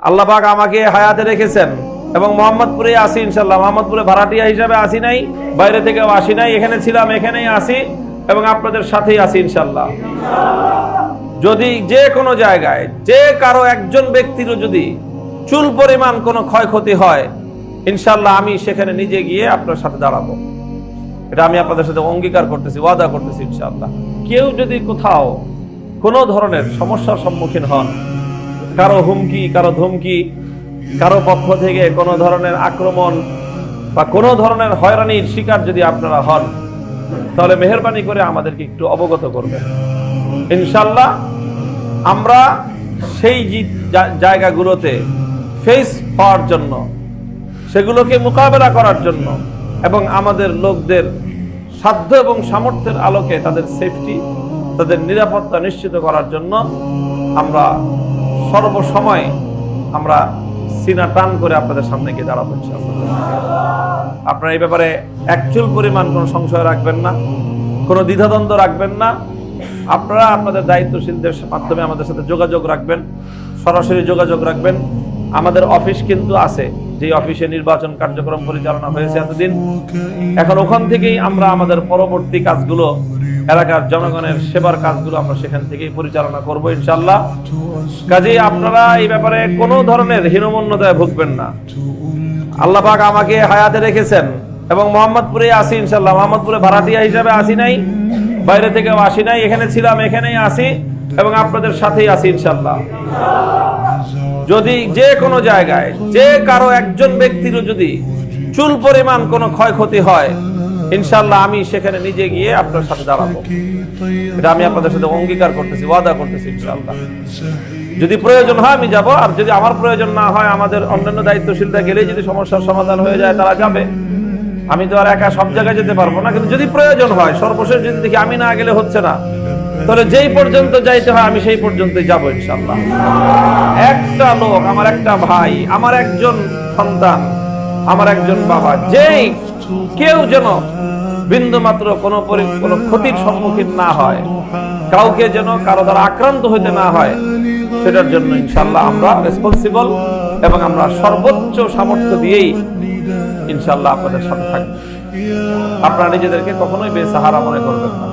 আল্লাহ পাক আমাকে হায়াতে রেখেছেন এবং মোহাম্মদপুরে আসি ইনশাল্লাহ। মোহাম্মদপুরে ভাড়াটিয়া হিসাবে আসি নাই, বাইরে থেকেও আসি নাই, এখানে ছিলাম, এখানেই আসি এবং আপনাদের সাথেই আসি ইনশাল্লাহ। যদি যে কোনো জায়গায় যে কারো একজন ব্যক্তিরও যদি চুল পরিমাণ কোনো ক্ষয়ক্ষতি হয়, ইনশাল্লাহ আমি সেখানে নিজে গিয়ে আপনার সাথে দাঁড়াবো। এটা আমি আপনাদের সাথে অঙ্গীকার করতেছি, ওয়াদা করতেছি ইনশাল্লাহ। কেউ যদি কোথাও কোনো ধরনের সমস্যার সম্মুখীন হন, কারো হুমকি, কারো ধমকি, কারো পক্ষ থেকে কোনো ধরনের আক্রমণ বা কোনো ধরনের হয়রানির শিকার যদি আপনারা হন, তাহলে মেহেরবানি করে আমাদেরকে একটু অবগত করবেন। ইনশাল্লাহ আমরা সেই জায়গাগুলোতে ফেস হওয়ার জন্য, সেগুলোকে মোকাবেলা করার জন্য এবং আমাদের লোকদের সাধ্য এবং সামর্থ্যের আলোকে তাদের সেফটি, তাদের নিরাপত্তা নিশ্চিত করার জন্য আমরা সর্বসময় আমরা সিনা টান করে আপনাদের সামনে গিয়ে দাঁড়াবো ইনশাআল্লাহ। আপনারা এই ব্যাপারে একচুল পরিমাণ কোনো সংশয় রাখবেন না, কোনো দ্বিধাদ্বন্দ্ব রাখবেন না। আপনারা আপনাদের দায়িত্বশীলদের মাধ্যমে আমাদের সাথে যোগাযোগ রাখবেন, সরাসরি যোগাযোগ রাখবেন। আমাদের অফিস কিন্তু আছে, যে অফিসে নির্বাচন কার্যক্রম পরিচালনা হয়েছে এতদিন, এখন ওখান থেকেই আমরা আমাদের পরবর্তী কাজগুলো, এলাকার জনগণের সেবার কাজগুলো আমরা সেখান থেকেই পরিচালনা করব ইনশাআল্লাহ। কাজেই আপনারা এই ব্যাপারে কোনো ধরনের হীনমন্যতায় ভুগবেন না। আল্লাহ পাক আমাকে হায়াতে রেখেছেন এবং মোহাম্মদপুরে আসি ইনশাআল্লাহ। মোহাম্মদপুরে ভাড়াটিয়া হিসাবে আসি নাই, বাইরে থেকেও আসি নাই, এখানে ছিলাম, এখানেই আসি এবং আপনাদের সাথেই আসি ইনশাআল্লাহ। যদি যে কোনো জায়গায় যে কারো একজন ব্যক্তিরও যদি চুল পরিমাণ কোনো ক্ষয়ক্ষতি হয়, ইনশাআল্লাহ আমি সেখানে নিজে গিয়ে আপনার সাথে দাঁড়াবো। এটা আমি আপনাদের সাথে অঙ্গীকার করতেছি, ওয়াদা করতেছি ইনশাআল্লাহ। যদি প্রয়োজন হয় আমি যাব, আর যদি আমার প্রয়োজন না হয়, আমাদের অন্যান্য দায়িত্বশীলরা গেলেই যদি সমস্যার সমাধান হয়ে যায় তারা যাবে। আমি তো আর একা সব জায়গায় যেতে পারবো না, কিন্তু যদি প্রয়োজন হয়, সর্বশেষ যদি দেখি আমি না গেলে হচ্ছে না, তাহলে যেই পর্যন্ত যাইতে হয় আমি সেই পর্যন্তই যাবো ইনশাআল্লাহ। একটা লোক, আমার একটা ভাই, আমার একজন সন্তান, আমার একজন বাবা, যেই কেউ যেন বিন্দু মাত্র কোনো ক্ষতির সম্মুখীন না হয়, কাউকে যেন কারো দ্বারা আক্রান্ত হইতে না হয়, সেটার জন্য ইনশাআল্লাহ আমরা রেসপন্সিবল এবং আমরা সর্বোচ্চ সামর্থ্য দিয়েই ইনশাআল্লাহ আপনাদের সাথে থাকবো। আপনারা নিজেদেরকে কখনোই বেসাহারা মনে করবেন না।